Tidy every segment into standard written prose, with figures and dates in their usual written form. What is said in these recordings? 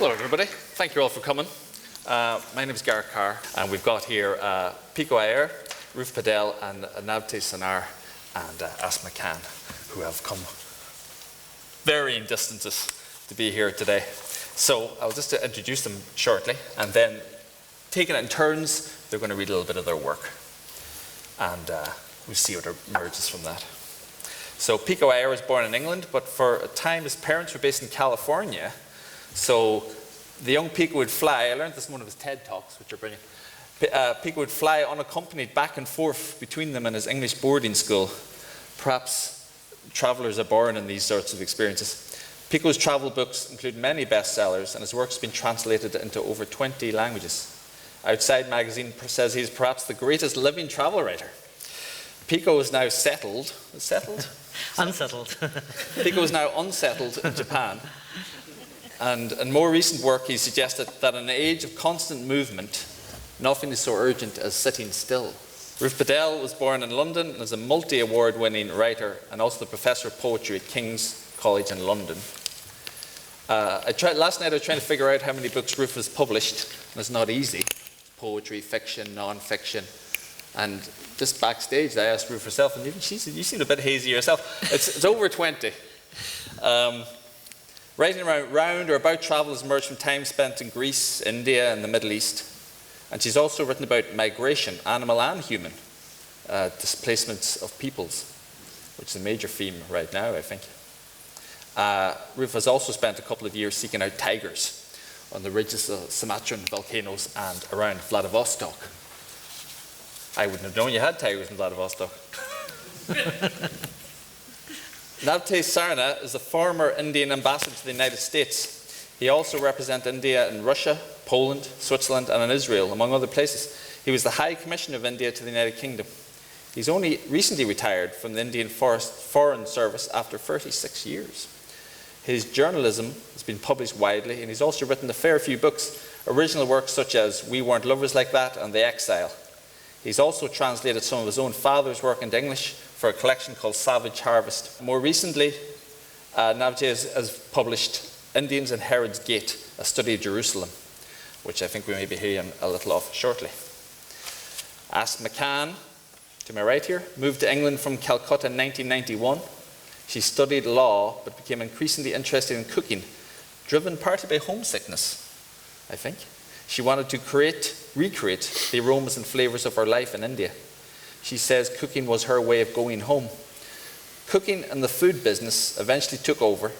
Hello everybody, thank you all for coming. My name is Garrett Carr, and we've got here Pico, Iyer, Ruth, Padel, and Navtej, Sarna, and Asma, who have come varying distances to be here today. So I'll just introduce them shortly, and then taking it in turns, they're going to read a little bit of their work, and we'll see what emerges from that. So Pico Iyer was born in England, but for a time his parents were based in California. So the young Pico would fly. I learned this in one of his TED Talks, which are brilliant. Pico would fly unaccompanied back and forth between them and his English boarding school. Perhaps travelers are born in these sorts of experiences. Pico's travel books include many bestsellers, and his work's been translated into over 20 languages. Outside magazine says he's perhaps the greatest living travel writer. Pico is now settled. Unsettled. Pico is now unsettled in Japan. And in more recent work, he suggested that in an age of constant movement, nothing is so urgent as sitting still. Ruth Padel was born in London and is a multi-award-winning writer and also the professor of poetry at King's College in London. Last night I was trying to figure out how many books Ruth has published, and it's not easy. Poetry, fiction, non-fiction. And just backstage, I asked Ruth herself, and even you seem a bit hazy yourself. It's over 20. Writing around or about travel has emerged from time spent in Greece, India, and the Middle East. And she's also written about migration, animal and human, displacements of peoples, which is a major theme right now, I think. Ruth has also spent a couple of years seeking out tigers on the ridges of Sumatran volcanoes and around Vladivostok. I wouldn't have known you had tigers in Vladivostok. Navtej Sarna is the former Indian ambassador to the United States. He also represents India in Russia, Poland, Switzerland, and in Israel, among other places. He was the High Commissioner of India to the United Kingdom. He's only recently retired from the Indian Foreign Service after 36 years. His journalism has been published widely, and he's also written a fair few books, original works such as We Weren't Lovers Like That and The Exile. He's also translated some of his own father's work into English for a collection called Savage Harvest. More recently, Navtej has published Indians in Herod's Gate, a study of Jerusalem, which I think we may be hearing a little of shortly. Asma, to my right here, moved to England from Calcutta in 1991. She studied law, but became increasingly interested in cooking, driven partly by homesickness, I think. She wanted to recreate the aromas and flavors of her life in India. She says cooking was her way of going home. Cooking and the food business eventually took over.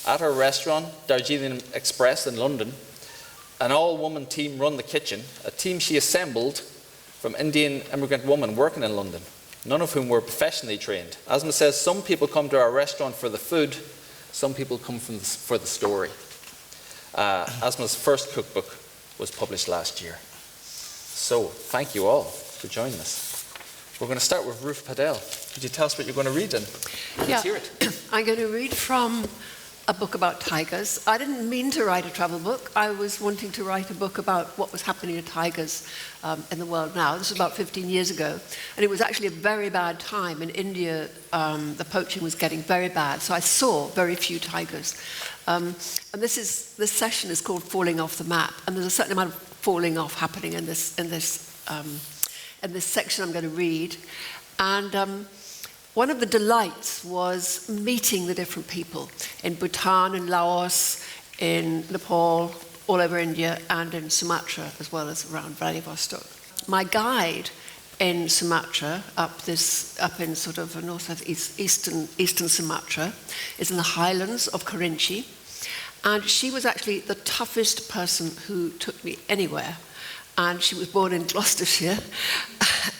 At her restaurant, Darjeeling Express in London, an all-woman team run the kitchen, a team she assembled from Indian immigrant women working in London, none of whom were professionally trained. Asma says some people come to our restaurant for the food, some people come for the story. Asma's first cookbook was published last year. So, thank you all for joining us. We're going to start with Ruth Padel. Could you tell us what you're going to read? And let's hear it. I'm going to read from a book about tigers. I didn't mean to write a travel book. I was wanting to write a book about what was happening to tigers in the world now. This was about 15 years ago. And it was actually a very bad time. In India, the poaching was getting very bad. So I saw very few tigers. And this session is called Falling Off the Map. And there's a certain amount of falling off happening in this section I'm going to read. And one of the delights was meeting the different people in Bhutan, in Laos, in Nepal, all over India, and in Sumatra, as well as around Vladivostok. My guide in Sumatra, up in sort of eastern Sumatra, is in the highlands of Kerinci. And she was actually the toughest person who took me anywhere. And she was born in Gloucestershire.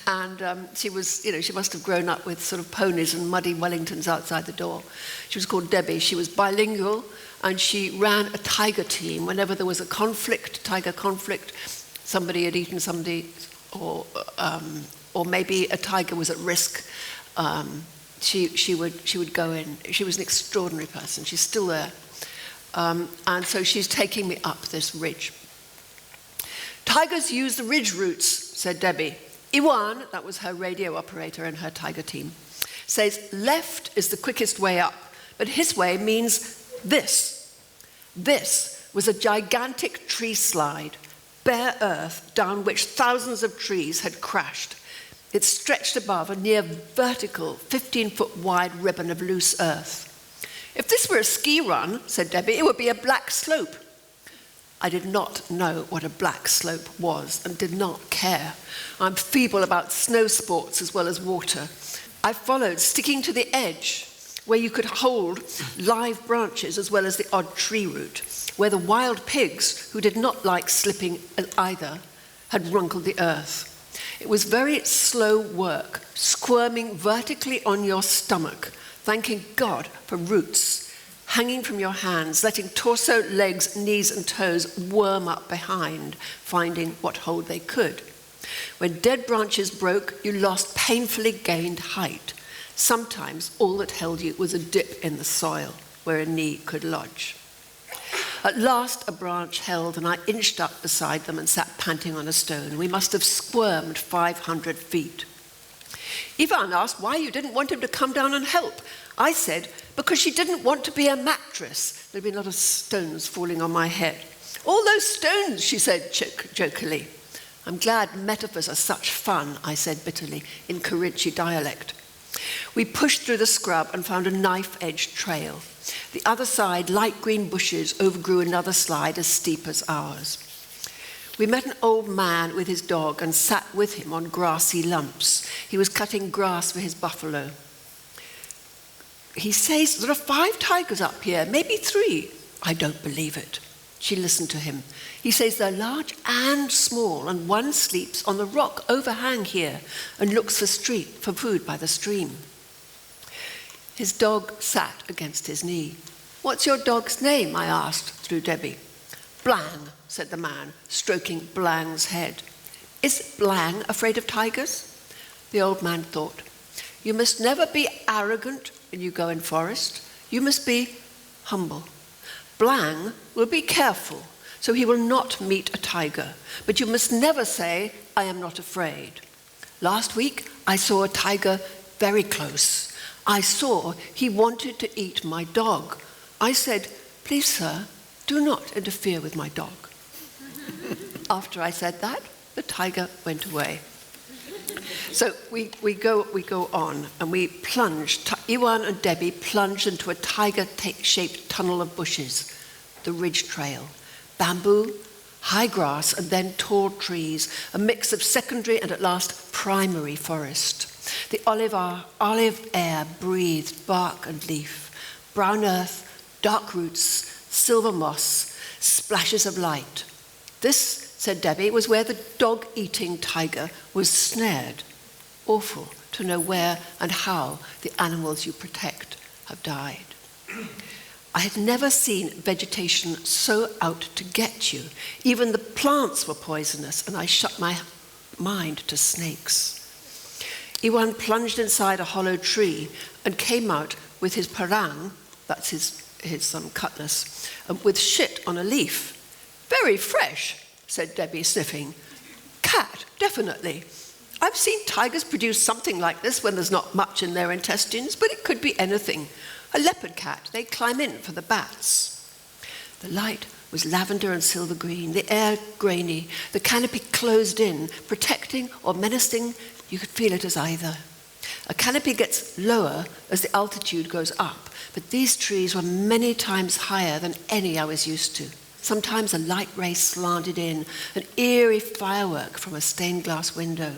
And she must have grown up with sort of ponies and muddy Wellingtons outside the door. She was called Debbie. She was bilingual, and she ran a tiger team. Whenever there was a tiger conflict, somebody had eaten somebody, or maybe a tiger was at risk, she would go in. She was an extraordinary person. She's still there. And so she's taking me up this ridge. Tigers use the ridge routes, said Debbie. Iwan, that was her radio operator and her tiger team, says left is the quickest way up, but his way means this, was a gigantic tree slide, bare earth down which thousands of trees had crashed. It stretched above a near vertical, 15-foot wide ribbon of loose earth. "If this were a ski run," said Debbie, "it would be a black slope." I did not know what a black slope was and did not care. I'm feeble about snow sports as well as water. I followed, sticking to the edge, where you could hold live branches as well as the odd tree root, where the wild pigs, who did not like slipping either, had runkled the earth. It was very slow work, squirming vertically on your stomach, thanking God for roots, hanging from your hands, letting torso, legs, knees and toes worm up behind, finding what hold they could. When dead branches broke, you lost painfully gained height. Sometimes all that held you was a dip in the soil where a knee could lodge. At last a branch held, and I inched up beside them and sat panting on a stone. We must have squirmed 500 feet. Ivan asked why you didn't want him to come down and help. I said, because she didn't want to be a mattress. There'd been a lot of stones falling on my head. "All those stones," she said jokingly. "I'm glad metaphors are such fun," I said bitterly, in Kerinchi dialect. We pushed through the scrub and found a knife-edged trail. The other side, light green bushes overgrew another slide as steep as ours. We met an old man with his dog and sat with him on grassy lumps. He was cutting grass for his buffalo. He says, "There are 5 tigers up here, maybe 3. I don't believe it. She listened to him. He says they're large and small, and one sleeps on the rock overhang here and looks for food by the stream. His dog sat against his knee. "What's your dog's name?" I asked through Debbie. "Blang," said the man, stroking Blang's head. "Is Blang afraid of tigers?" The old man thought, "You must never be arrogant when you go in forest. You must be humble. Blang will be careful, so he will not meet a tiger. But you must never say, 'I am not afraid.' Last week, I saw a tiger very close. I saw he wanted to eat my dog. I said, 'Please, sir, do not interfere with my dog.' After I said that, the tiger went away." So we go on, and we plunged. Iwan and Debbie plunged into a tiger-shaped tunnel of bushes, the ridge trail. Bamboo, high grass, and then tall trees, a mix of secondary and at last primary forest. The olive air breathed bark and leaf, brown earth, dark roots, silver moss, splashes of light. This, said Debbie, was where the dog-eating tiger was snared. Awful to know where and how the animals you protect have died. I had never seen vegetation so out to get you. Even the plants were poisonous, and I shut my mind to snakes. Iwan plunged inside a hollow tree and came out with his parang, that's his cutlass, with shit on a leaf. "Very fresh," said Debbie, sniffing. "Cat, definitely. I've seen tigers produce something like this when there's not much in their intestines, but it could be anything. A leopard cat, they climb in for the bats." The light was lavender and silver green, the air grainy, the canopy closed in, protecting or menacing. You could feel it as either. A canopy gets lower as the altitude goes up, but these trees were many times higher than any I was used to. Sometimes a light ray slanted in, an eerie firework from a stained glass window.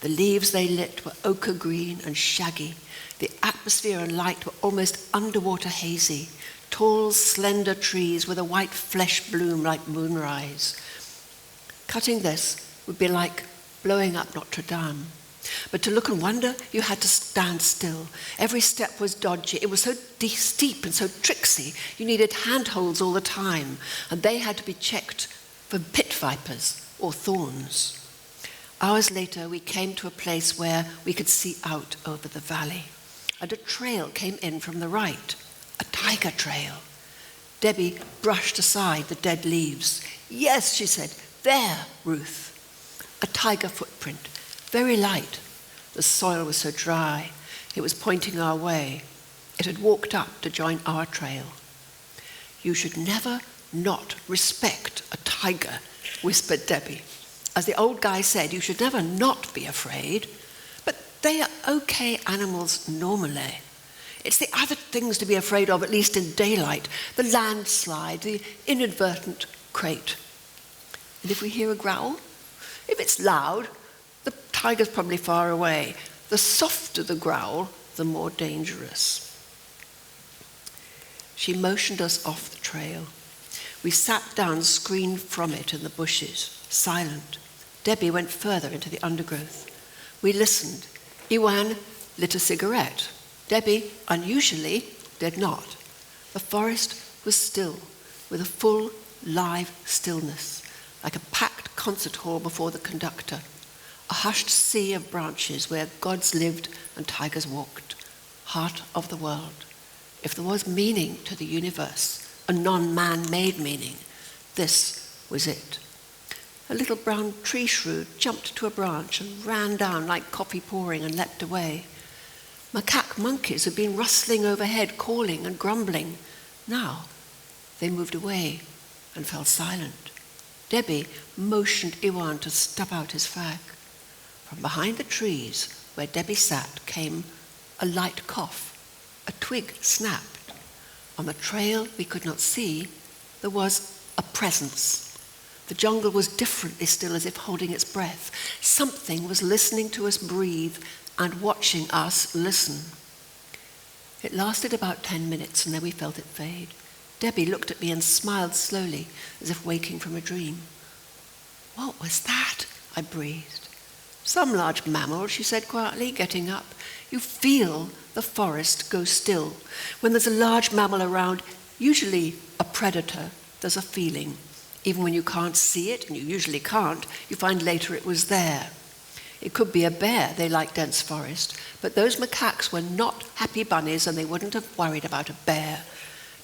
The leaves they lit were ochre green and shaggy. The atmosphere and light were almost underwater hazy. Tall, slender trees with a white flesh bloom like moonrise. Cutting this would be like blowing up Notre Dame. But to look and wonder, you had to stand still. Every step was dodgy. It was so steep and so tricksy. You needed handholds all the time, and they had to be checked for pit vipers or thorns. Hours later, we came to a place where we could see out over the valley, and a trail came in from the right, a tiger trail. Debbie brushed aside the dead leaves. "Yes," she said, "there, Ruth." A tiger footprint. Very light. The soil was so dry. It was pointing our way. It had walked up to join our trail. "You should never not respect a tiger, whispered Debbie. As the old guy said, you should never not be afraid. But they are okay animals normally. It's the other things to be afraid of, at least in daylight. The landslide, the inadvertent crate. And if we hear a growl, if it's loud, the tiger's probably far away. The softer the growl, the more dangerous. She motioned us off the trail. We sat down, screened from it in the bushes, silent. Debbie went further into the undergrowth. We listened. Iwan lit a cigarette. Debbie, unusually, did not. The forest was still, with a full, live stillness, like a packed concert hall before the conductor, a hushed sea of branches where gods lived and tigers walked, heart of the world. If there was meaning to the universe, a non-man-made meaning, this was it. A little brown tree shrew jumped to a branch and ran down like coffee pouring and leapt away. Macaque monkeys had been rustling overhead, calling and grumbling. Now they moved away and fell silent. Debbie motioned Iwan to stub out his fag. From behind the trees where Debbie sat came a light cough. A twig snapped. On the trail we could not see, there was a presence. The jungle was differently still, as if holding its breath. Something was listening to us breathe and watching us listen. It lasted about 10 minutes, and then we felt it fade. Debbie looked at me and smiled slowly, as if waking from a dream. What was that? I breathed. Some large mammal, she said quietly, getting up. You feel the forest go still. When there's a large mammal around, usually a predator, there's a feeling. Even when you can't see it, and you usually can't, you find later it was there. It could be a bear, they like dense forest, but those macaques were not happy bunnies and they wouldn't have worried about a bear.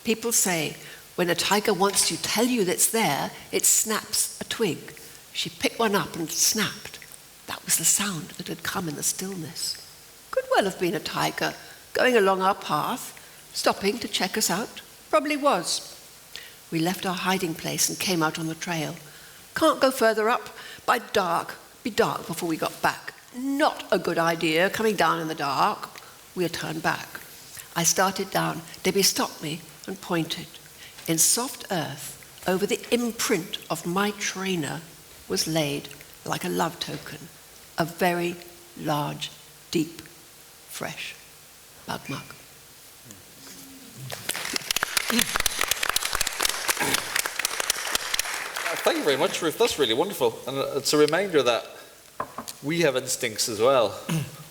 People say, when a tiger wants to tell you that it's there, it snaps a twig. She picked one up and snapped. That was the sound that had come in the stillness. Could well have been a tiger going along our path, stopping to check us out. Probably was. We left our hiding place and came out on the trail. Can't go further up. By dark. Be dark before we got back. Not a good idea, coming down in the dark. We'll turn back. I started down. Debbie stopped me and pointed. In soft earth, over the imprint of my trainer, was laid, like a love token, a very large, deep, fresh bug mug. Thank you very much, Ruth. That's really wonderful. And it's a reminder that we have instincts as well.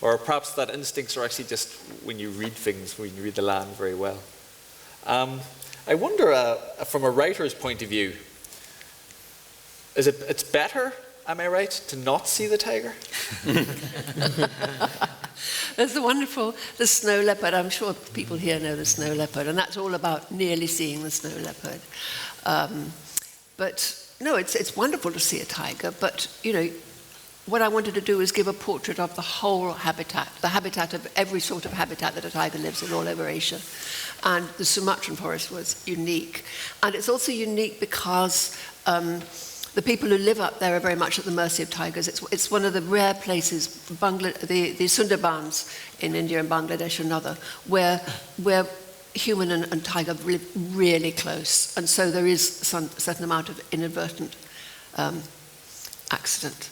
Or perhaps that instincts are actually just when you read things, when you read the land very well. I wonder, from a writer's point of view, it's better, am I right, to not see the tiger? There's the snow leopard. I'm sure people here know the snow leopard, and that's all about nearly seeing the snow leopard. But no, it's wonderful to see a tiger, but, you know, what I wanted to do is give a portrait of the whole habitat, the habitat of every sort of habitat that a tiger lives in all over Asia. And the Sumatran forest was unique. And it's also unique because the people who live up there are very much at the mercy of tigers. It's one of the rare places, the Sundarbans in India and Bangladesh and other, where human and tiger live really close. And so there is a certain amount of inadvertent accident.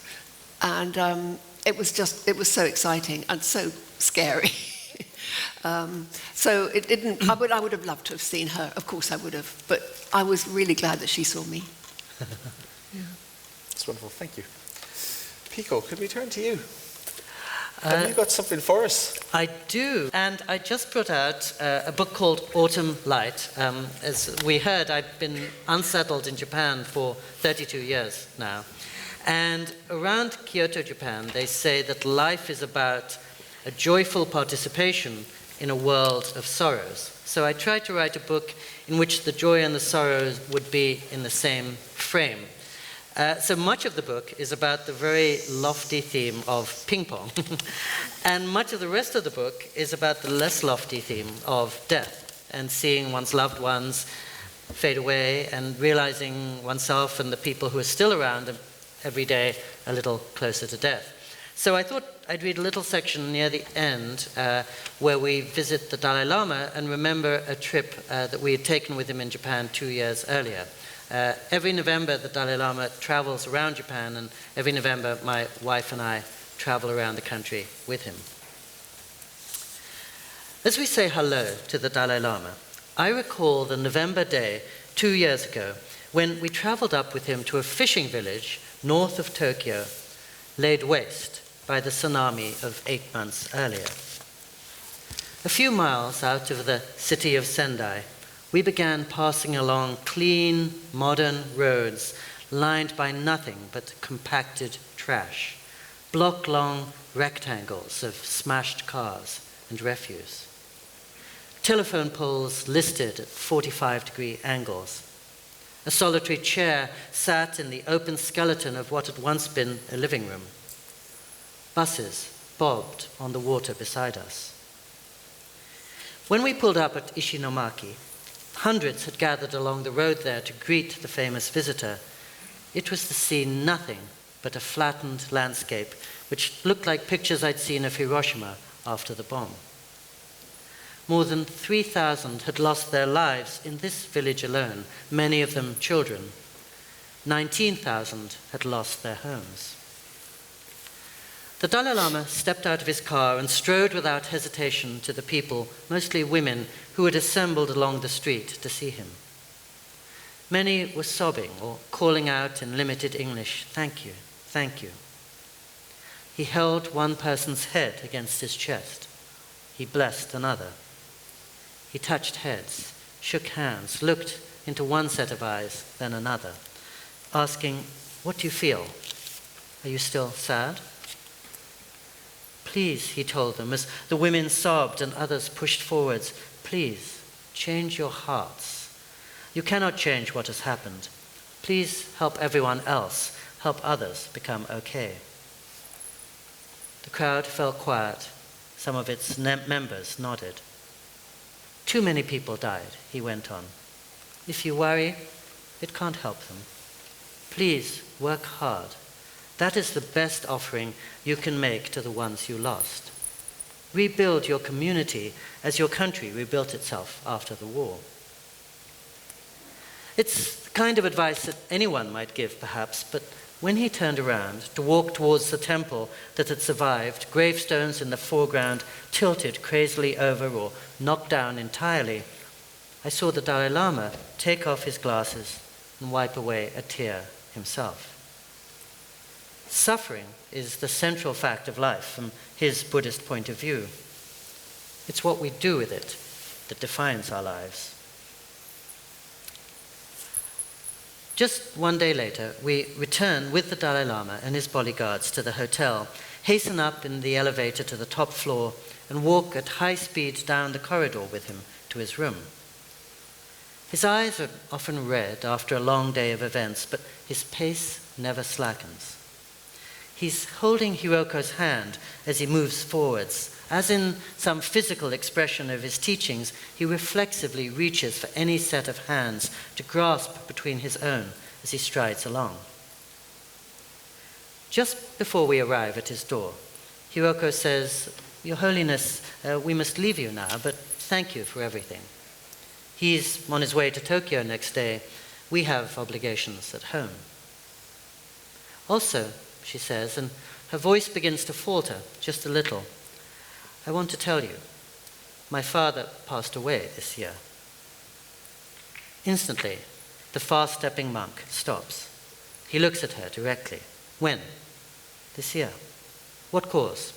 And it was so exciting and so scary. So it didn't, I would have loved to have seen her, of course I would have, but I was really glad that she saw me. Yeah. That's wonderful, thank you. Pico, could we turn to you? Have you got something for us? I do, and I just brought out a book called Autumn Light. As we heard, I've been unsettled in Japan for 32 years now. And around Kyoto, Japan, they say that life is about a joyful participation in a world of sorrows. So I tried to write a book in which the joy and the sorrows would be in the same frame. So much of the book is about the very lofty theme of ping pong. And much of the rest of the book is about the less lofty theme of death and seeing one's loved ones fade away, and realizing oneself and the people who are still around every day a little closer to death. So I thought I'd read a little section near the end where we visit the Dalai Lama and remember a trip that we had taken with him in Japan 2 years earlier. Every November, the Dalai Lama travels around Japan, and every November, my wife and I travel around the country with him. As we say hello to the Dalai Lama, I recall the November day 2 years ago when we traveled up with him to a fishing village north of Tokyo, laid waste by the tsunami of 8 months earlier. A few miles out of the city of Sendai, we began passing along clean, modern roads lined by nothing but compacted trash, block-long rectangles of smashed cars and refuse. Telephone poles listed at 45-degree angles. A solitary chair sat in the open skeleton of what had once been a living room. Buses bobbed on the water beside us. When we pulled up at Ishinomaki, hundreds had gathered along the road there to greet the famous visitor. It was to see nothing but a flattened landscape, which looked like pictures I'd seen of Hiroshima after the bomb. More than 3,000 had lost their lives in this village alone, many of them children. 19,000 had lost their homes. The Dalai Lama stepped out of his car and strode without hesitation to the people, mostly women, who had assembled along the street to see him. Many were sobbing or calling out in limited English, "Thank you, thank you." He held one person's head against his chest. He blessed another. He touched heads, shook hands, looked into one set of eyes, then another, asking, "What do you feel? Are you still sad?" "Please," he told them, as the women sobbed and others pushed forwards, "please, change your hearts. You cannot change what has happened. Please help everyone else, help others become okay." The crowd fell quiet. Some of its members nodded. "Too many people died," he went on. "If you worry, it can't help them. Please work hard. That is the best offering you can make to the ones you lost. Rebuild your community as your country rebuilt itself after the war." It's the kind of advice that anyone might give, perhaps, but when he turned around to walk towards the temple that had survived, gravestones in the foreground tilted crazily over or knocked down entirely, I saw the Dalai Lama take off his glasses and wipe away a tear himself. Suffering is the central fact of life from his Buddhist point of view. It's what we do with it that defines our lives. Just one day later, we return with the Dalai Lama and his bodyguards to the hotel, hasten up in the elevator to the top floor, and walk at high speed down the corridor with him to his room. His eyes are often red after a long day of events, but his pace never slackens. He's holding Hiroko's hand as he moves forwards. As in some physical expression of his teachings, he reflexively reaches for any set of hands to grasp between his own as he strides along. Just before we arrive at his door, Hiroko says, "Your Holiness, we must leave you now, but thank you for everything." He's on his way to Tokyo next day. We have obligations at home. "Also," she says, and her voice begins to falter just a little, "I want to tell you, my father passed away this year." Instantly, the fast-stepping monk stops. He looks at her directly. "When?" "This year." "What cause?"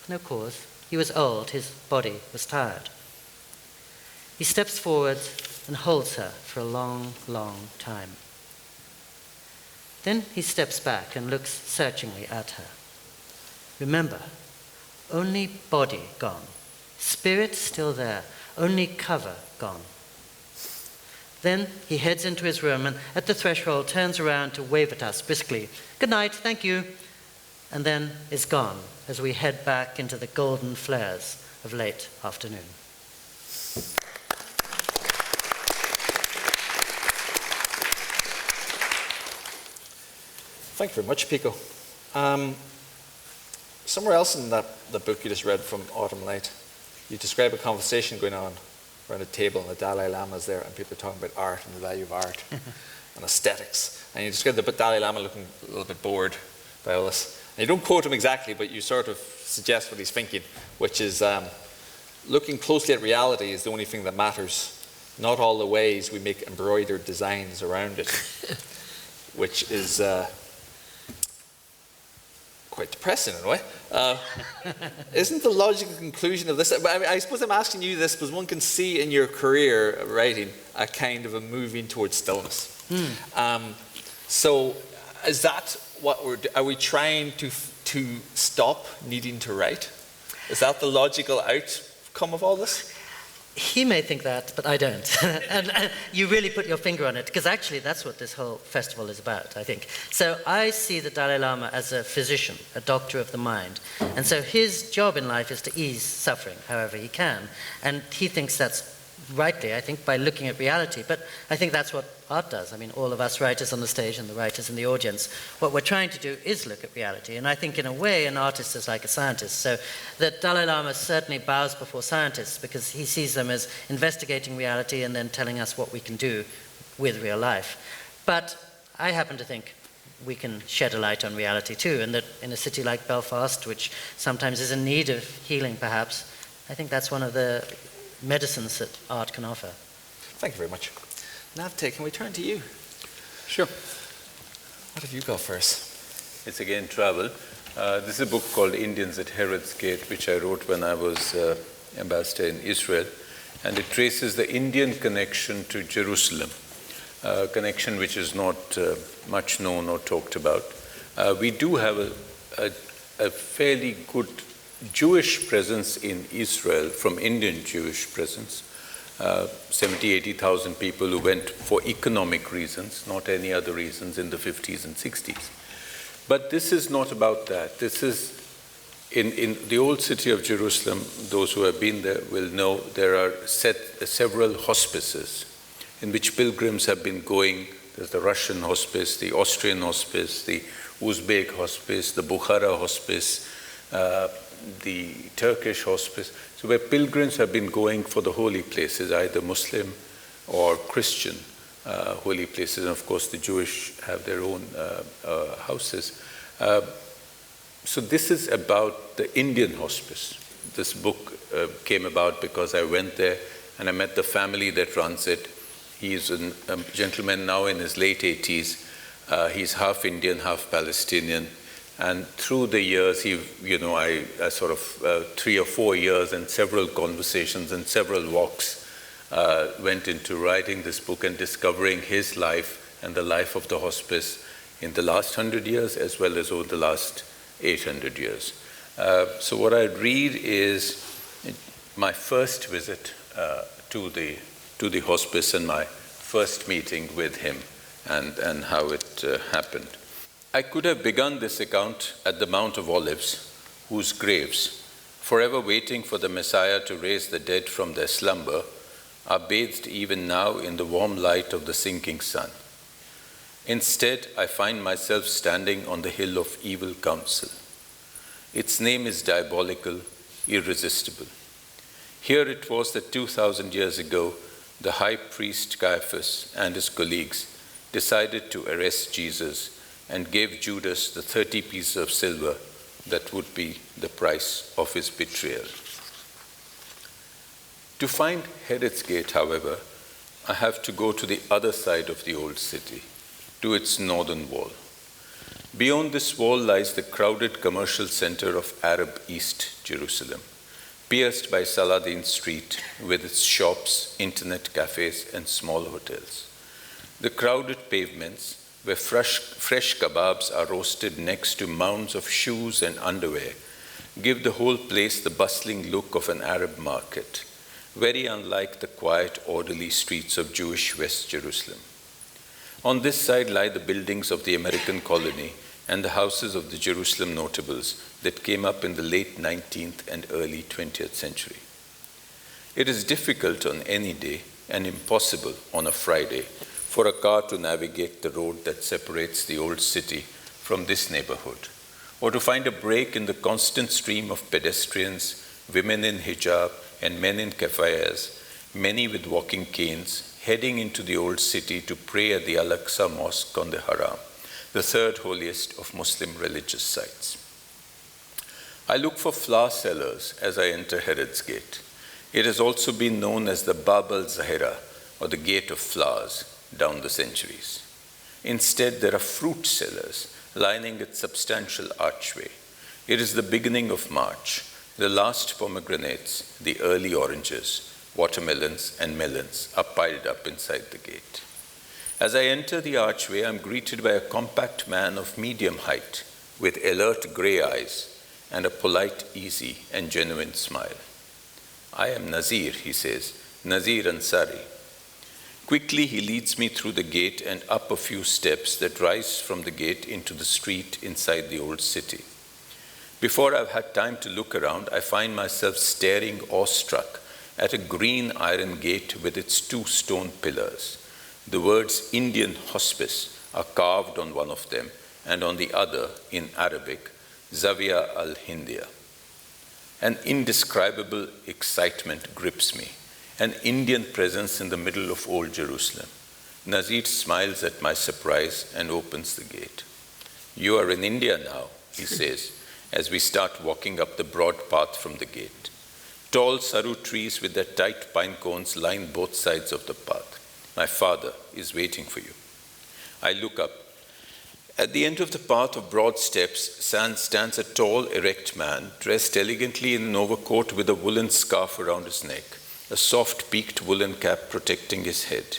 "No cause. He was old. His body was tired." He steps forward and holds her for a long, long time. Then he steps back and looks searchingly at her. "Remember, only body gone. Spirit still there. Only cover gone." Then he heads into his room and at the threshold turns around to wave at us briskly. "Good night, thank you," and then is gone as we head back into the golden flares of late afternoon. Thank you very much, Pico. Somewhere else in the book you just read from Autumn Light, you describe a conversation going on around a table, and the Dalai Lama is there, and people are talking about art and the value of art and aesthetics. And you describe the Dalai Lama looking a little bit bored by all this. And you don't quote him exactly, but you sort of suggest what he's thinking, which is looking closely at reality is the only thing that matters, not all the ways we make embroidered designs around it, which is quite depressing in a way. Isn't the logical conclusion of this, I suppose I'm asking you this because one can see in your career writing a kind of a moving towards stillness. So is that what are we trying to stop needing to write? Is that the logical outcome of all this? He may think that, but I don't. and you really put your finger on it, because actually that's what this whole festival is about, I think. So I see the Dalai Lama as a physician, a doctor of the mind. And so his job in life is to ease suffering however he can. And he thinks that's rightly, I think, by looking at reality. But I think that's what art does. I mean, all of us writers on the stage and the writers in the audience, what we're trying to do is look at reality. And I think in a way an artist is like a scientist. So the Dalai Lama certainly bows before scientists because he sees them as investigating reality and then telling us what we can do with real life. But I happen to think we can shed a light on reality too, and that in a city like Belfast, which sometimes is in need of healing perhaps, I think that's one of the medicines that art can offer. Thank you very much. Navtej, can we turn to you? Sure. What have you got for us? It's again travel. This is a book called Indians at Herod's Gate, which I wrote when I was ambassador in Israel. And it traces the Indian connection to Jerusalem, a connection which is not much known or talked about. We do have a fairly good Jewish presence in Israel, from Indian Jewish presence. 70, 80,000 people who went for economic reasons, not any other reasons, in the 50s and 60s. But this is not about that. This is, in the old city of Jerusalem, those who have been there will know there are several hospices in which pilgrims have been going. There's the Russian hospice, the Austrian hospice, the Uzbek hospice, the Bukhara hospice, the Turkish hospice. So where pilgrims have been going for the holy places, either Muslim or Christian holy places, and of course the Jewish have their own houses. So this is about the Indian hospice. This book came about because I went there and I met the family that runs it. He's a gentleman now in his late 80s. He's half Indian, half Palestinian. And through the years, I sort of 3 or 4 years and several conversations and several walks went into writing this book and discovering his life and the life of the hospice in the last 100 years as well as over the last 800 years. So what I read is my first visit to the hospice and my first meeting with him and how it happened. I could have begun this account at the Mount of Olives, whose graves, forever waiting for the Messiah to raise the dead from their slumber, are bathed even now in the warm light of the sinking sun. Instead, I find myself standing on the hill of evil counsel. Its name is diabolical, irresistible. Here it was that 2,000 years ago, the high priest Caiaphas and his colleagues decided to arrest Jesus and gave Judas the 30 pieces of silver that would be the price of his betrayal. To find Herod's Gate, however, I have to go to the other side of the old city, to its northern wall. Beyond this wall lies the crowded commercial center of Arab East Jerusalem, pierced by Saladin Street with its shops, internet cafes, and small hotels. The crowded pavements, where fresh kebabs are roasted next to mounds of shoes and underwear, give the whole place the bustling look of an Arab market, very unlike the quiet, orderly streets of Jewish West Jerusalem. On this side lie the buildings of the American colony and the houses of the Jerusalem notables that came up in the late 19th and early 20th century. It is difficult on any day and impossible on a Friday for a car to navigate the road that separates the old city from this neighborhood, or to find a break in the constant stream of pedestrians, women in hijab, and men in keffayehs, many with walking canes, heading into the old city to pray at the Al-Aqsa Mosque on the Haram, the third holiest of Muslim religious sites. I look for flower sellers as I enter Herod's Gate. It has also been known as the Bab al-Zahira, or the Gate of Flowers, down the centuries. Instead, there are fruit sellers lining its substantial archway. It is the beginning of March. The last pomegranates, the early oranges, watermelons, and melons are piled up inside the gate. As I enter the archway, I am greeted by a compact man of medium height with alert gray eyes and a polite, easy, and genuine smile. "I am Nazir," he says, "Nazir Ansari." Quickly, he leads me through the gate and up a few steps that rise from the gate into the street inside the old city. Before I've had time to look around, I find myself staring awestruck at a green iron gate with its 2 stone pillars. The words Indian Hospice are carved on one of them, and on the other, in Arabic, Zawiya al-Hindiya. An indescribable excitement grips me, an Indian presence in the middle of old Jerusalem. Nazir smiles at my surprise and opens the gate. "You are in India now," he says, as we start walking up the broad path from the gate. Tall saru trees with their tight pine cones line both sides of the path. "My father is waiting for you." I look up. At the end of the path of broad steps stands a tall, erect man, dressed elegantly in an overcoat with a woolen scarf around his neck, a soft peaked woolen cap protecting his head.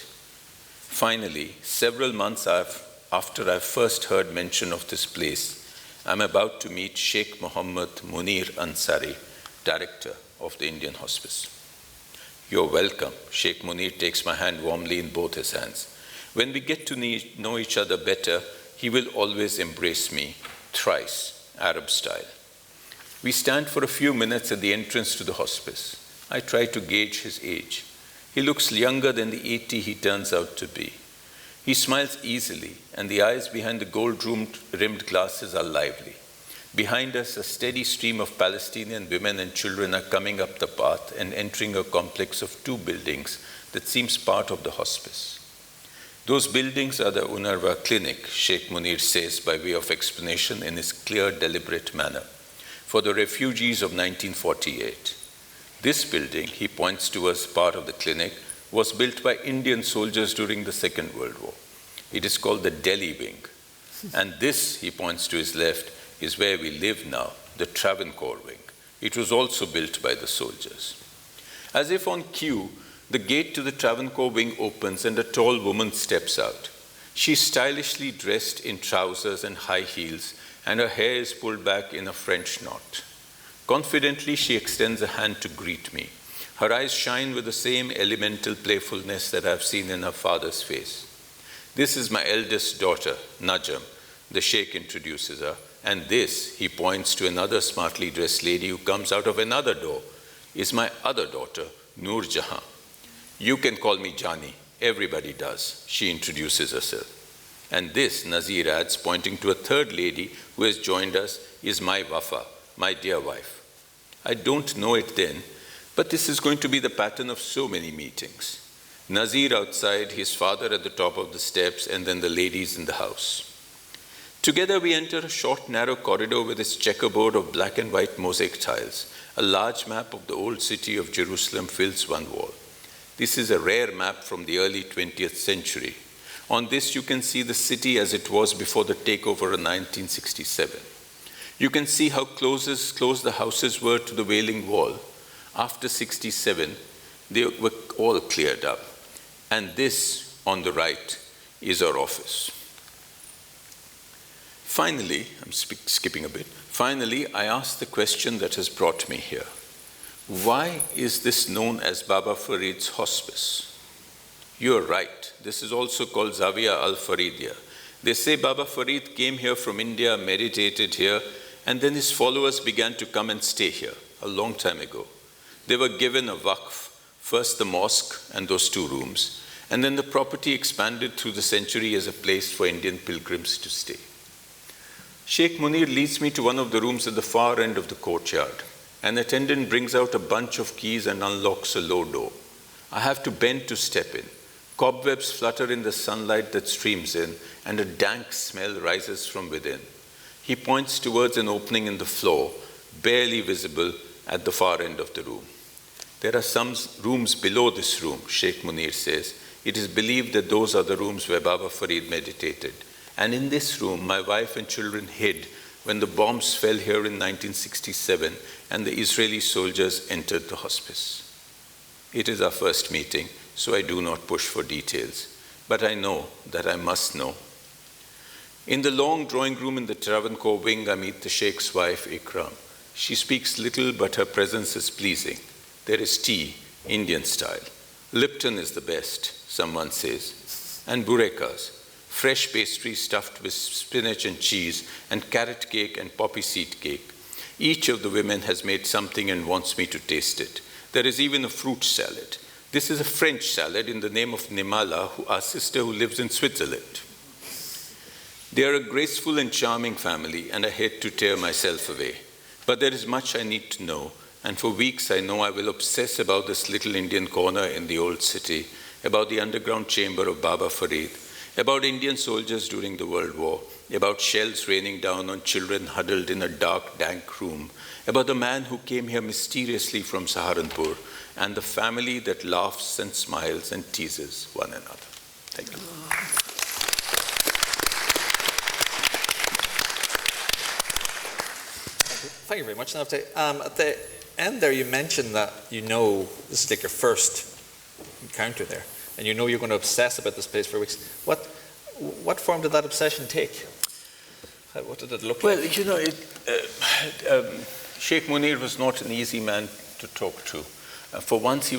Finally, several months after I first heard mention of this place, I'm about to meet Sheikh Mohammed Munir Ansari, director of the Indian Hospice. "You're welcome." Sheikh Munir takes my hand warmly in both his hands. When we get to know each other better, he will always embrace me, thrice, Arab style. We stand for a few minutes at the entrance to the hospice. I try to gauge his age. He looks younger than the 80 he turns out to be. He smiles easily, and the eyes behind the gold-rimmed glasses are lively. Behind us, a steady stream of Palestinian women and children are coming up the path and entering a complex of 2 buildings that seems part of the hospice. "Those buildings are the UNRWA clinic," Sheikh Munir says by way of explanation in his clear, deliberate manner, "for the refugees of 1948. This building," he points to as part of the clinic, "was built by Indian soldiers during the Second World War. It is called the Delhi Wing. And this," he points to his left, "is where we live now, the Travancore Wing. It was also built by the soldiers." As if on cue, the gate to the Travancore Wing opens and a tall woman steps out. She's stylishly dressed in trousers and high heels, and her hair is pulled back in a French knot. Confidently, she extends a hand to greet me. Her eyes shine with the same elemental playfulness that I've seen in her father's face. "This is my eldest daughter, Najam," the Sheikh introduces her, "and this," he points to another smartly dressed lady who comes out of another door, "is my other daughter, Noor Jahan. You can call me Jani, everybody does," she introduces herself. "And this," Nazir adds, pointing to a third lady who has joined us, "is my Wafa, my dear wife." I don't know it then, but this is going to be the pattern of so many meetings. Nazir outside, his father at the top of the steps, and then the ladies in the house. Together we enter a short, narrow corridor with its checkerboard of black and white mosaic tiles. A large map of the old city of Jerusalem fills one wall. This is a rare map from the early 20th century. On this, you can see the city as it was before the takeover in 1967. You can see how close the houses were to the Wailing Wall. After 67, they were all cleared up. And this, on the right, is our office. Finally, I'm skipping a bit. Finally, I asked the question that has brought me here. Why is this known as Baba Farid's hospice? You're right. This is also called Zawiya al-Faridiyya. They say Baba Farid came here from India, meditated here, and then his followers began to come and stay here a long time ago. They were given a waqf, first the mosque and those 2 rooms, and then the property expanded through the century as a place for Indian pilgrims to stay. Sheikh Munir leads me to one of the rooms at the far end of the courtyard. An attendant brings out a bunch of keys and unlocks a low door. I have to bend to step in. Cobwebs flutter in the sunlight that streams in, and a dank smell rises from within. He points towards an opening in the floor, barely visible at the far end of the room. There are some rooms below this room, Sheikh Munir says. It is believed that those are the rooms where Baba Farid meditated. And in this room, my wife and children hid when the bombs fell here in 1967 and the Israeli soldiers entered the hospice. It is our first meeting, so I do not push for details. But I know that I must know. In the long drawing room in the Travancore wing, I meet the Sheikh's wife, Ikram. She speaks little, but her presence is pleasing. There is tea, Indian style. Lipton is the best, someone says. And burekas, fresh pastry stuffed with spinach and cheese, and carrot cake and poppy seed cake. Each of the women has made something and wants me to taste it. There is even a fruit salad. This is a French salad in the name of Nimala, our sister who lives in Switzerland. They are a graceful and charming family, and I hate to tear myself away. But there is much I need to know, and for weeks I know I will obsess about this little Indian corner in the old city, about the underground chamber of Baba Farid, about Indian soldiers during the World War, about shells raining down on children huddled in a dark, dank room, about the man who came here mysteriously from Saharanpur, and the family that laughs and smiles and teases one another. Thank you. Thank you very much, Navtej. At the end there, you mentioned that this is like your first encounter there, and you're going to obsess about this place for weeks. What form did that obsession take? What did it look like? Well, Sheikh Munir was not an easy man to talk to. For one thing,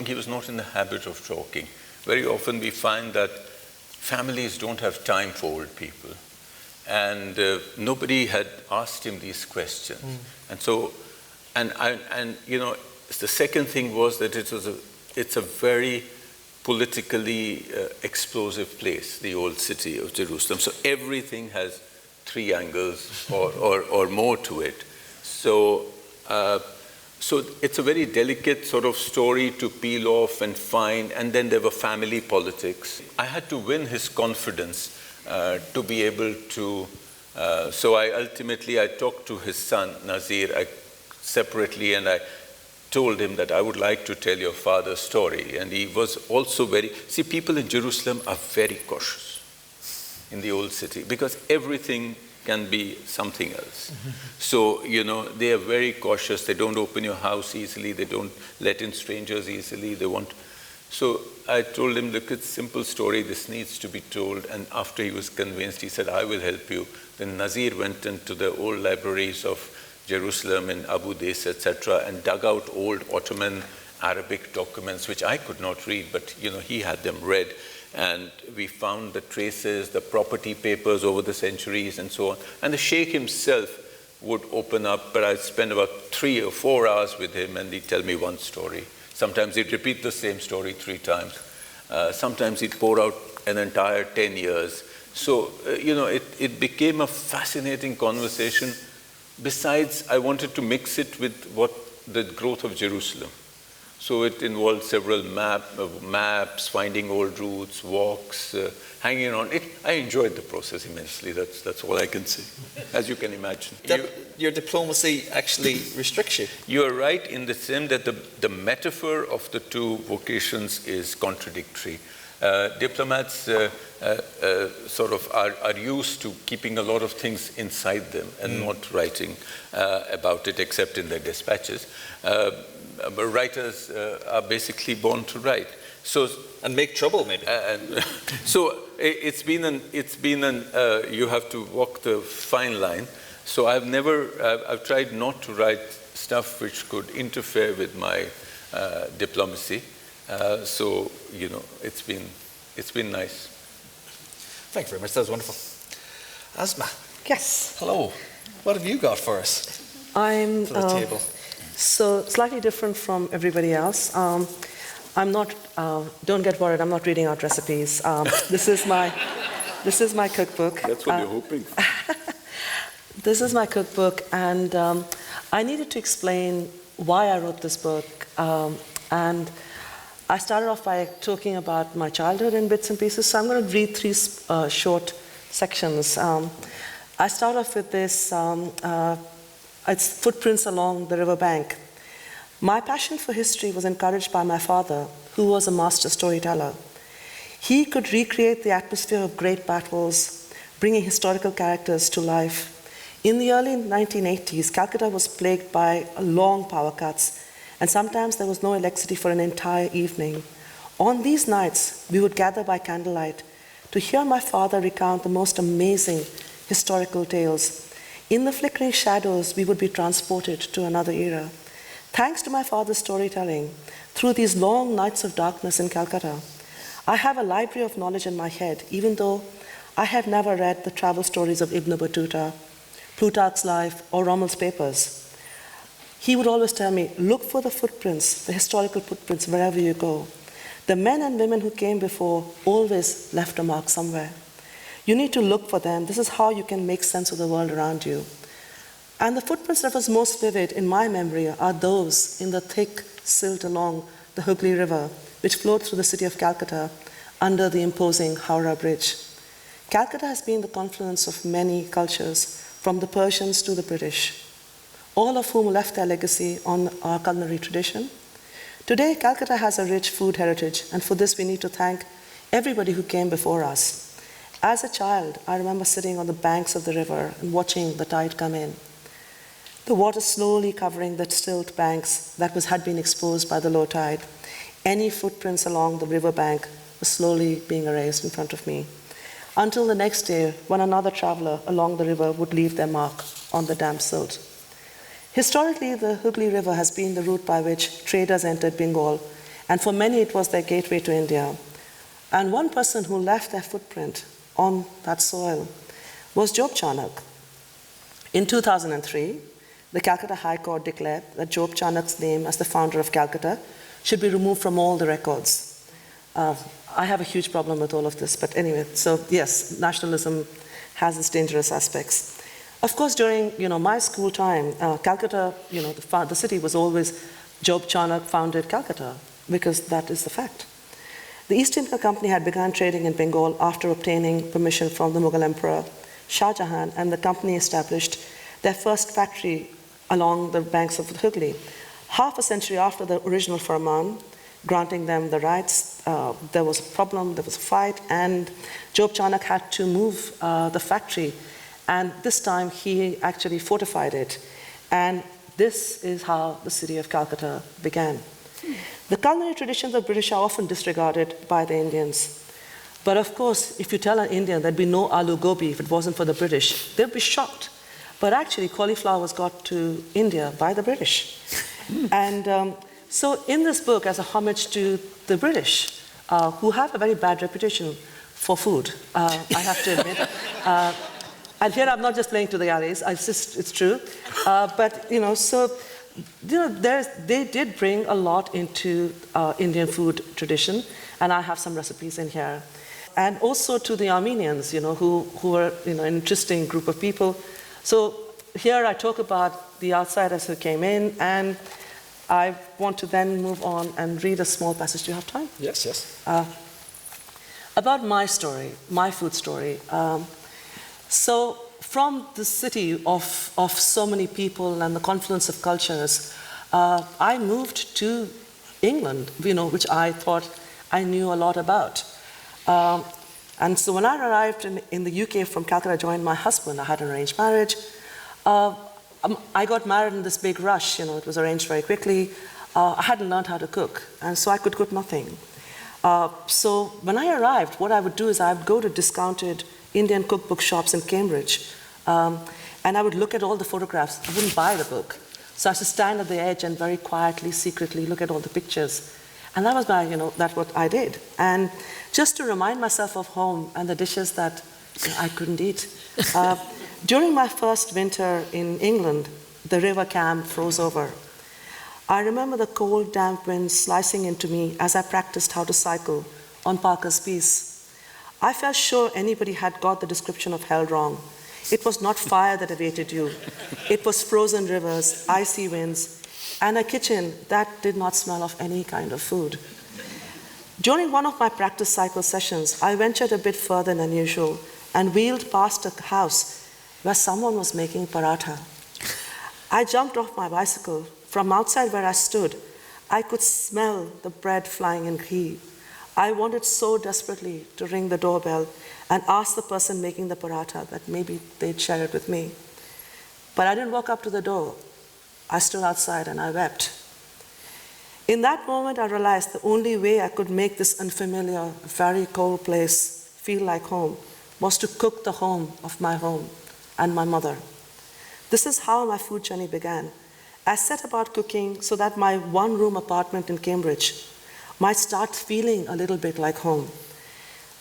he was not in the habit of talking. Very often we find that families don't have time for old people. And nobody had asked him these questions. And so, the second thing was that it's a very politically explosive place, the old city of Jerusalem. So everything has three angles or more to it. So it's a very delicate sort of story to peel off and find, and then there were family politics. I had to win his confidence to be able to, so I talked to his son, Nazir, separately, and I told him that I would like to tell your father's story. And he was also people in Jerusalem are very cautious in the old city because everything can be something else. So, they are very cautious. They don't open your house easily. They don't let in strangers easily. So I told him, look, it's a simple story. This needs to be told. And after he was convinced, he said, I will help you. Then Nazir went into the old libraries of Jerusalem and Abu Dis, etc., and dug out old Ottoman Arabic documents, which I could not read, but he had them read. And we found the traces, the property papers over the centuries and so on. And the Sheikh himself would open up, but I'd spend about 3 or 4 hours with him, and he'd tell me one story. Sometimes he'd repeat the same story 3 times. Sometimes he'd pour out an entire 10 years. So, it became a fascinating conversation. Besides, I wanted to mix it with the growth of Jerusalem. So it involved several maps, finding old routes, walks, hanging on. I enjoyed the process immensely. That's all I can say, as you can imagine. Your diplomacy actually restricts you. You are right in the sense that the metaphor of the two vocations is contradictory. Diplomats sort of are used to keeping a lot of things inside them and not writing about it except in their dispatches. Writers are basically born to write. And make trouble, maybe. So it's been you have to walk the fine line. So I've tried not to write stuff which could interfere with my diplomacy. So it's been nice. Thank you very much. That was wonderful. Asma. Yes. Hello. What have you got for us? I'm to the table. So slightly different from everybody else. I'm not. Don't get worried. I'm not reading out recipes. This is This is my cookbook. That's what you're hoping. This is my cookbook, and I needed to explain why I wrote this book. And I started off by talking about my childhood in bits and pieces, so I'm going to read three short sections. I start off with this, it's footprints along the riverbank. My passion for history was encouraged by my father, who was a master storyteller. He could recreate the atmosphere of great battles, bringing historical characters to life. In the early 1980s, Calcutta was plagued by long power cuts, and sometimes there was no electricity for an entire evening. On these nights, we would gather by candlelight to hear my father recount the most amazing historical tales. In the flickering shadows, we would be transported to another era. Thanks to my father's storytelling, through these long nights of darkness in Calcutta, I have a library of knowledge in my head, even though I have never read the travel stories of Ibn Battuta, Plutarch's life, or Rommel's papers. He would always tell me, look for the footprints, the historical footprints, wherever you go. The men and women who came before always left a mark somewhere. You need to look for them. This is how you can make sense of the world around you. And the footprints that was most vivid in my memory are those in the thick silt along the Hooghly River, which flowed through the city of Calcutta under the imposing Howrah Bridge. Calcutta has been the confluence of many cultures, from the Persians to the British, all of whom left their legacy on our culinary tradition. Today, Calcutta has a rich food heritage, and for this we need to thank everybody who came before us. As a child, I remember sitting on the banks of the river and watching the tide come in. The water slowly covering the silt banks that had been exposed by the low tide. Any footprints along the riverbank were slowly being erased in front of me, until the next day when another traveler along the river would leave their mark on the damp silt. Historically, the Hooghly River has been the route by which traders entered Bengal, and for many it was their gateway to India. And one person who left their footprint on that soil was Job Chanak. In 2003, the Calcutta High Court declared that Job Chanak's name as the founder of Calcutta should be removed from all the records. I have a huge problem with all of this, but anyway, so yes, nationalism has its dangerous aspects. Of course, during my school time, Calcutta, the city was always Job Chanak founded Calcutta, because that is the fact. The East India Company had begun trading in Bengal after obtaining permission from the Mughal Emperor Shah Jahan, and the company established their first factory along the banks of the Hooghly. Half a century after the original Farman, granting them the rights, there was a problem, there was a fight, and Job Chanak had to move the factory. And this time he actually fortified it. And this is how the city of Calcutta began. The culinary traditions of British are often disregarded by the Indians. But of course, if you tell an Indian there'd be no aloo gobi if it wasn't for the British, they'd be shocked. But actually, cauliflower was got to India by the British. And so in this book, as a homage to the British, who have a very bad reputation for food, I have to admit. And here I'm not just playing to the galleys, it's true. But they did bring a lot into Indian food tradition, and I have some recipes in here. And also to the Armenians, who were an interesting group of people. So here I talk about the outsiders who came in, and I want to then move on and read a small passage. Do you have time? Yes. About my story, my food story. So from the city of so many people and the confluence of cultures, I moved to England, which I thought I knew a lot about. And so when I arrived in the UK from Calcutta, I joined my husband. I had an arranged marriage. I got married in this big rush. It was arranged very quickly. I hadn't learned how to cook, and so I could cook nothing. So when I arrived, what I would do is I would go to discounted Indian cookbook shops in Cambridge, and I would look at all the photographs. I wouldn't buy the book. So I used to stand at the edge and very quietly, secretly look at all the pictures. And that was that's what I did. And just to remind myself of home and the dishes that I couldn't eat. During my first winter in England, the River Cam froze over. I remember the cold, damp wind slicing into me as I practiced how to cycle on Parker's Piece. I felt sure anybody had got the description of hell wrong. It was not fire that awaited you. It was frozen rivers, icy winds, and a kitchen that did not smell of any kind of food. During one of my practice cycle sessions, I ventured a bit further than usual and wheeled past a house where someone was making paratha. I jumped off my bicycle. From outside where I stood, I could smell the bread flying in ghee. I wanted so desperately to ring the doorbell and ask the person making the paratha that maybe they'd share it with me. But I didn't walk up to the door. I stood outside and I wept. In that moment, I realized the only way I could make this unfamiliar, very cold place feel like home was to cook the home of my home and my mother. This is how my food journey began. I set about cooking so that my one-room apartment in Cambridge might start feeling a little bit like home.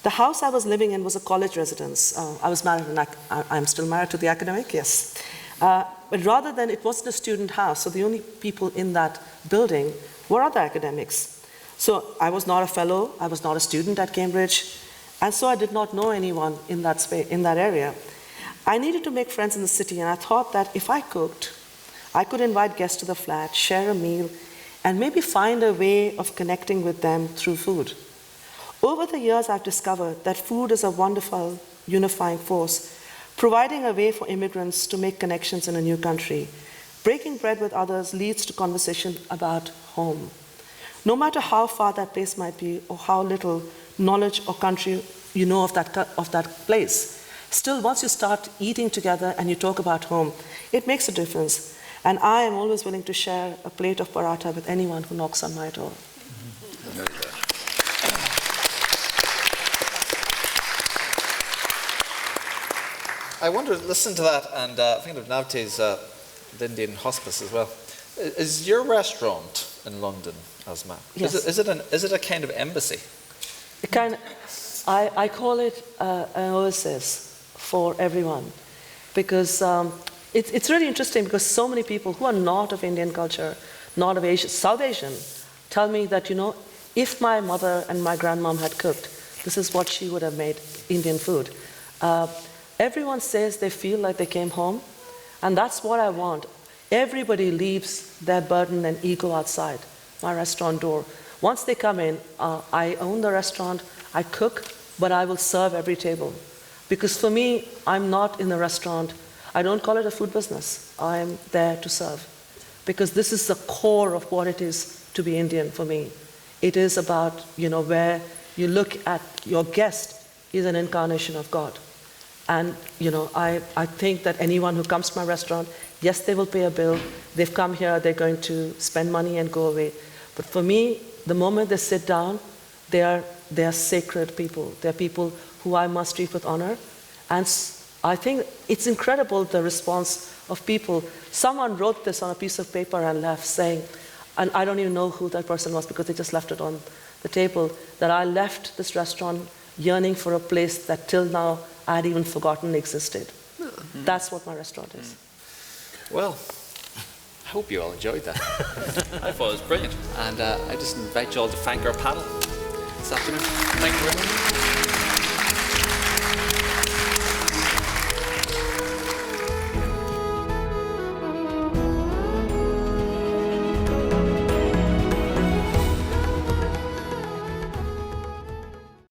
The house I was living in was a college residence. I was married, and I'm still married to the academic, yes. But rather than, it wasn't a student house, so the only people in that building were other academics. So I was not a fellow, I was not a student at Cambridge, and so I did not know anyone in that space, in that area. I needed to make friends in the city, and I thought that if I cooked, I could invite guests to the flat, share a meal, and maybe find a way of connecting with them through food. Over the years, I've discovered that food is a wonderful unifying force, providing a way for immigrants to make connections in a new country. Breaking bread with others leads to conversation about home. No matter how far that place might be or how little knowledge or country you know of that place, still once you start eating together and you talk about home, it makes a difference. And I am always willing to share a plate of paratha with anyone who knocks on my door. I wonder, listen to that, and thinking of Navtej's the Indian hospice as well. Is your restaurant in London, Asma? Yes. Is it a kind of embassy? I call it an oasis for everyone, because it's really interesting, because so many people who are not of Indian culture, not of Asia, South Asian, tell me that, if my mother and my grandmom had cooked, this is what she would have made, Indian food. Everyone says they feel like they came home, and that's what I want. Everybody leaves their burden and ego outside my restaurant door. Once they come in, I own the restaurant, I cook, but I will serve every table. Because for me, I'm not in the restaurant. I don't call it a food business. I'm there to serve. Because this is the core of what it is to be Indian for me. It is about, where you look at your guest is an incarnation of God. And, I think that anyone who comes to my restaurant, yes, they will pay a bill. They've come here, they're going to spend money and go away. But for me, the moment they sit down, they are sacred people. They're people who I must treat with honor. And I think it's incredible, the response of people. Someone wrote this on a piece of paper and left saying, and I don't even know who that person was because they just left it on the table, that I left this restaurant yearning for a place that till now I had even forgotten existed. Mm-hmm. That's what my restaurant is. Well, I hope you all enjoyed that. I thought it was brilliant. And I just invite you all to thank our panel this afternoon. Thank you very much.